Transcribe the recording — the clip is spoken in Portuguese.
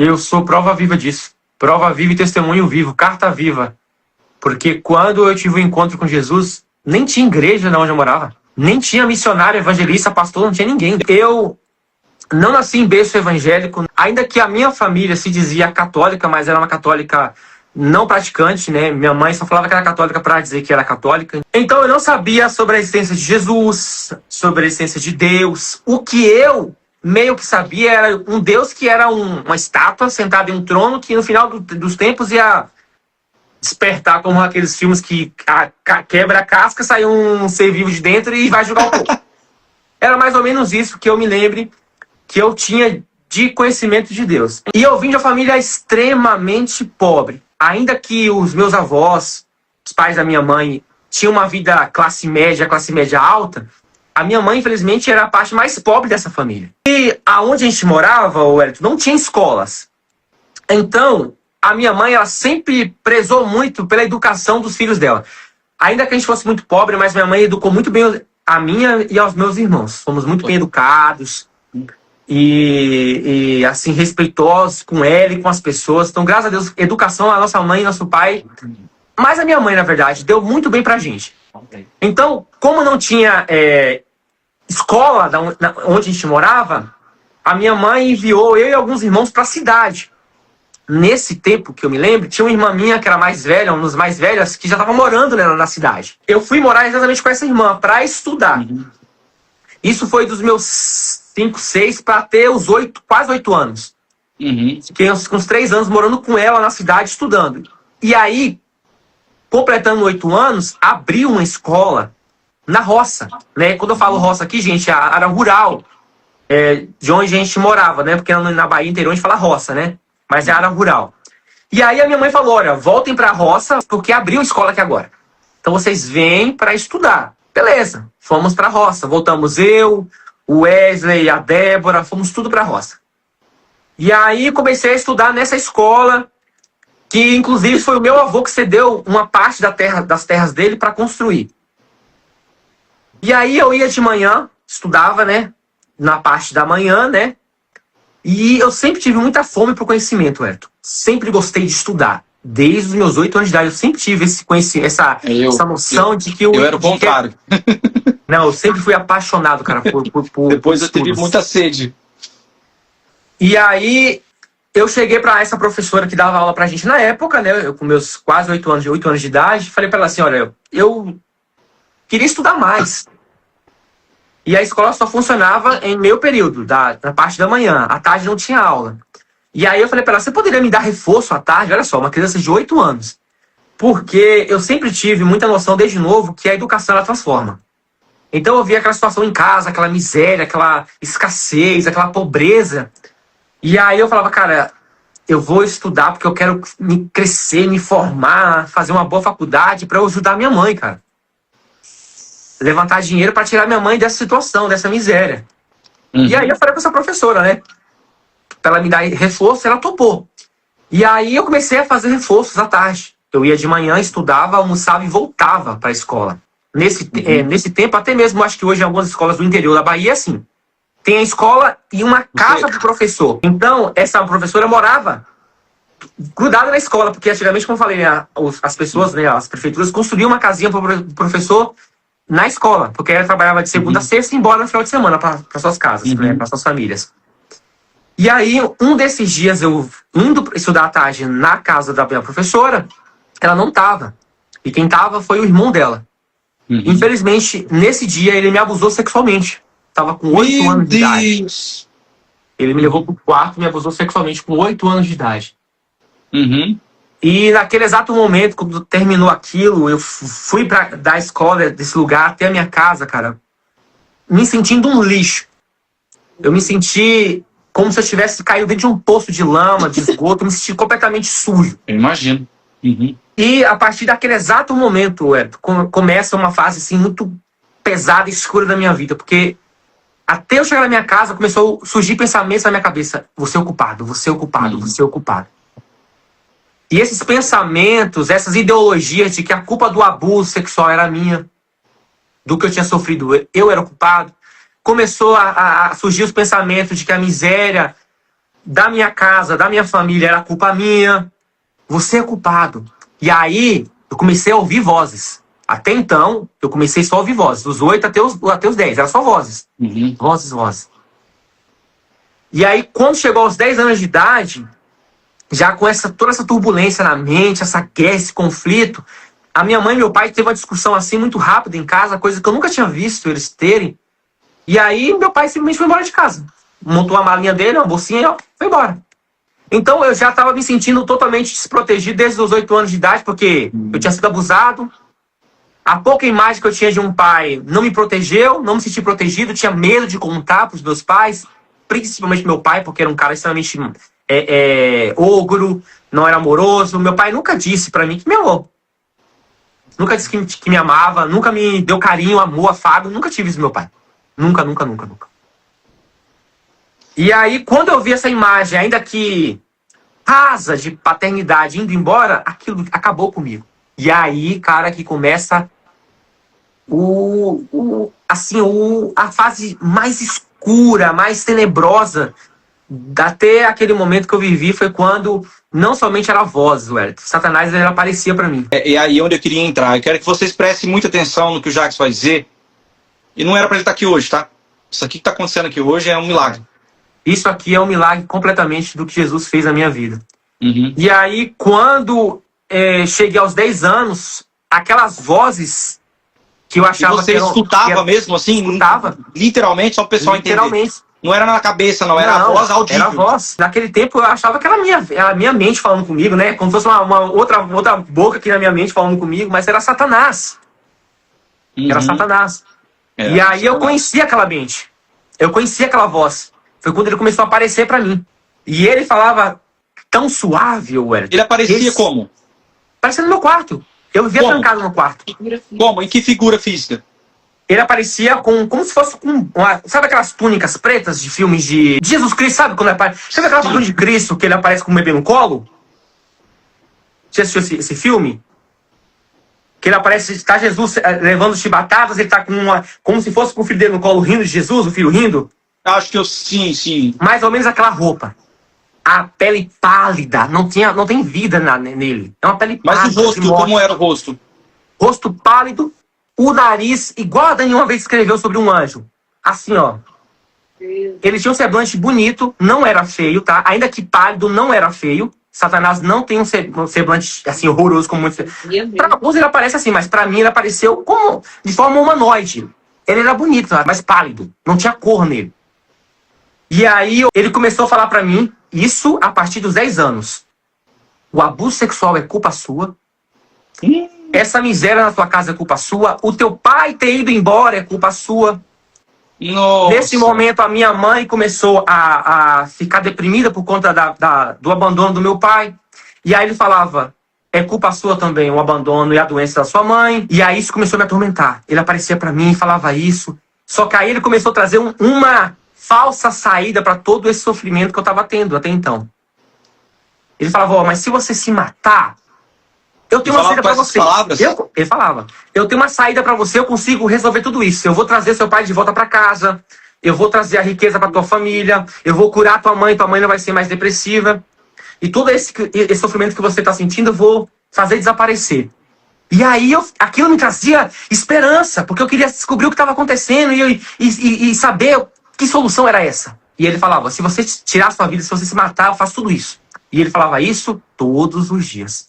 Eu sou prova viva disso. Prova viva e testemunho vivo, carta viva. Porque quando eu tive um encontro com Jesus, nem tinha igreja onde eu morava. Nem tinha missionário, evangelista, pastor, não tinha ninguém. Eu não nasci em berço evangélico, ainda que a minha família se dizia católica, mas era uma católica não praticante, né? Minha mãe só falava que era católica para dizer que era católica. Então eu não sabia sobre a existência de Jesus, sobre a existência de Deus. O que eu meio que sabia era um Deus que era uma estátua sentada em um trono que no final dos tempos ia despertar como aqueles filmes que quebra a casca, sai um ser vivo de dentro e vai jogar o povo. Era mais ou menos isso que eu me lembre que eu tinha de conhecimento de Deus. E eu vim de uma família extremamente pobre. Ainda que os meus avós, os pais da minha mãe, tinham uma vida classe média alta, a minha mãe, infelizmente, era a parte mais pobre dessa família. E aonde a gente morava, Wellington, não tinha escolas. Então, a minha mãe, ela sempre prezou muito pela educação dos filhos dela. Ainda que a gente fosse muito pobre, mas minha mãe educou muito bem a minha e aos meus irmãos. Fomos muito bem educados e assim, respeitosos com ela e com as pessoas. Então, graças a Deus, educação, a nossa mãe e nosso pai, mas a minha mãe, na verdade, deu muito bem pra gente. Então, como não tinha escola onde a gente morava, a minha mãe enviou eu e alguns irmãos pra cidade. Nesse tempo que eu me lembro, tinha uma irmã minha que era mais velha, uma das mais velhas, que já estava morando, né, na cidade. Eu fui morar exatamente com essa irmã para estudar. Isso foi dos meus 5, 6 para ter os 8, quase 8 anos. Fiquei uns 3 anos morando com ela na cidade estudando. E aí, completando 8 anos, abriu uma escola na roça, né? Quando eu falo roça aqui, gente, a área rural de onde a gente morava, né? Porque na Bahia interior a gente fala roça, né? Mas é área rural. E aí a minha mãe falou, olha, voltem pra roça, porque abriu a escola aqui agora. Então vocês vêm para estudar. Beleza, fomos pra roça. Voltamos eu, o Wesley, a Débora, fomos tudo pra roça. E aí comecei a estudar nessa escola, que inclusive foi o meu avô que cedeu uma parte das terras dele para construir. E aí eu ia de manhã, estudava, né? Na parte da manhã, né? E eu sempre tive muita fome pro conhecimento, Everton. Sempre gostei de estudar. Desde os meus 8 anos de idade, eu sempre tive esse conhecimento, essa noção de que eu era o contrário. Não, eu sempre fui apaixonado, cara, por Depois eu tive muita sede. E aí, eu cheguei pra essa professora que dava aula pra gente na época, né? Eu com meus quase 8 anos de idade, falei pra ela assim, olha, eu queria estudar mais. E a escola só funcionava em meio período, na parte da manhã. À tarde não tinha aula. E aí eu falei pra ela, você poderia me dar reforço à tarde? Olha só, uma criança de 8 anos. Porque eu sempre tive muita noção desde novo que a educação ela transforma. Então eu via aquela situação em casa, aquela miséria, aquela escassez, aquela pobreza. E aí eu falava, cara, eu vou estudar porque eu quero me crescer, me formar, fazer uma boa faculdade pra eu ajudar minha mãe, cara. Levantar dinheiro para tirar minha mãe dessa situação, dessa miséria. E aí eu falei com essa professora, né? Pra ela me dar reforço, ela topou. E aí eu comecei a fazer reforços à tarde. Eu ia de manhã, estudava, almoçava e voltava para a escola. Nesse tempo, até mesmo, acho que hoje em algumas escolas do interior da Bahia, assim, tem a escola e uma casa do professor. Então, essa professora morava grudada na escola, porque antigamente, como eu falei, né, as pessoas, né, as prefeituras construíam uma casinha para o professor na escola, porque ela trabalhava de segunda a sexta e ia embora no final de semana para suas casas, né, para suas famílias. E aí, um desses dias, eu indo estudar à tarde na casa da minha professora, ela não tava. E quem tava foi o irmão dela. Infelizmente, nesse dia, ele me abusou sexualmente. Tava com 8 anos de idade. Ele me levou pro quarto e me abusou sexualmente com 8 anos de idade. E naquele exato momento, quando terminou aquilo, eu fui da escola, desse lugar, até a minha casa, cara, me sentindo um lixo. Eu me senti como se eu tivesse caído dentro de um poço de lama, de esgoto, eu me senti completamente sujo. Eu imagino. E a partir daquele exato momento, começa uma fase assim, muito pesada e escura da minha vida, porque até eu chegar na minha casa, começou a surgir pensamentos na minha cabeça. Você é o culpado, você é o culpado, você é o culpado. E esses pensamentos, essas ideologias de que a culpa do abuso sexual era minha, do que eu tinha sofrido, eu era o culpado, começou a surgir os pensamentos de que a miséria da minha casa, da minha família, era culpa minha. Você é culpado. E aí, eu comecei a ouvir vozes. Até então, eu comecei só a ouvir vozes. Dos 8 até os 10, era só vozes. Vozes, vozes. E aí, quando chegou aos 10 anos de idade, já com toda essa turbulência na mente, essa guerra, esse conflito, a minha mãe e meu pai teve uma discussão assim muito rápida em casa, coisa que eu nunca tinha visto eles terem. E aí, meu pai simplesmente foi embora de casa. Montou a malinha dele, uma bolsinha e ó, foi embora. Então, eu já estava me sentindo totalmente desprotegido desde os 8 anos de idade, porque eu tinha sido abusado. A pouca imagem que eu tinha de um pai não me protegeu, não me senti protegido, tinha medo de contar para os meus pais, principalmente meu pai, porque era um cara extremamente ogro, não era amoroso. Meu pai nunca disse para mim que me amou. Nunca disse que me amava, nunca me deu carinho, amor, afago. Nunca tive isso do meu pai. Nunca, nunca, nunca, nunca. E aí, quando eu vi essa imagem, ainda que rasa de paternidade indo embora, aquilo acabou comigo. E aí, cara, que começa a fase mais escura, mais tenebrosa. Até aquele momento que eu vivi foi quando não somente era voz, Satanás ele aparecia pra mim. E aí onde eu queria entrar. Eu quero que vocês prestem muita atenção no que o Jacques vai dizer. E não era pra ele estar aqui hoje, tá? Isso aqui que tá acontecendo aqui hoje é um milagre. Isso aqui é um milagre completamente do que Jesus fez na minha vida. E aí, quando cheguei aos 10 anos, aquelas vozes que eu achava você escutava mesmo assim? Escutava. Literalmente, só o pessoal entender. Não era na cabeça, não. Era a voz audível. Era a voz. Naquele tempo eu achava que era a minha mente falando comigo, né? Como se fosse uma outra boca aqui na minha mente falando comigo, mas era Satanás. Era Satanás. E aí eu conhecia aquela mente. Eu conhecia aquela voz. Foi quando ele começou a aparecer pra mim. E ele falava tão suave, Ele aparecia como? Aparecia no meu quarto. Eu vivia trancado no quarto. Como? Em que figura física? Ele aparecia como se fosse sabe aquelas túnicas pretas de filmes de Jesus Cristo, sabe? Quando ele aparece, sabe aquela figura de Cristo que ele aparece com o bebê no colo? Você assistiu esse filme? Que ele aparece, está Jesus levando chibatadas, ele tá como se fosse com o filho dele no colo rindo de Jesus, o filho rindo. Acho que sim. Mais ou menos aquela roupa. A pele pálida, não tem vida nele. É uma pele pálida. Mas o rosto, como era o rosto? Rosto pálido, o nariz, igual a Dani uma vez escreveu sobre um anjo. Assim, ó. Ele tinha um semblante bonito, não era feio, tá? Ainda que pálido, não era feio. Satanás não tem um semblante assim horroroso como muitos. Para alguns ele aparece assim, mas para mim ele apareceu de forma humanoide. Ele era bonito, mas pálido, não tinha cor nele. E aí ele começou a falar para mim, isso a partir dos 10 anos. O abuso sexual é culpa sua. Essa miséria na tua casa é culpa sua. O teu pai ter ido embora é culpa sua. Nossa. Nesse momento, a minha mãe começou a ficar deprimida por conta do abandono do meu pai. E aí ele falava, é culpa sua também, o abandono e a doença da sua mãe. E aí isso começou a me atormentar. Ele aparecia pra mim e falava isso. Só que aí ele começou a trazer uma falsa saída para todo esse sofrimento que eu estava tendo até então. Ele falava, mas se você se matar, eu tenho uma saída para você. Ele falava, eu tenho uma saída para você, eu consigo resolver tudo isso. Eu vou trazer seu pai de volta para casa, eu vou trazer a riqueza para tua família, eu vou curar tua mãe não vai ser mais depressiva. E todo esse sofrimento que você está sentindo, eu vou fazer desaparecer. E aí aquilo me trazia esperança, porque eu queria descobrir o que estava acontecendo e saber que solução era essa. E ele falava, se você tirar a sua vida, se você se matar, eu faço tudo isso. E ele falava isso todos os dias.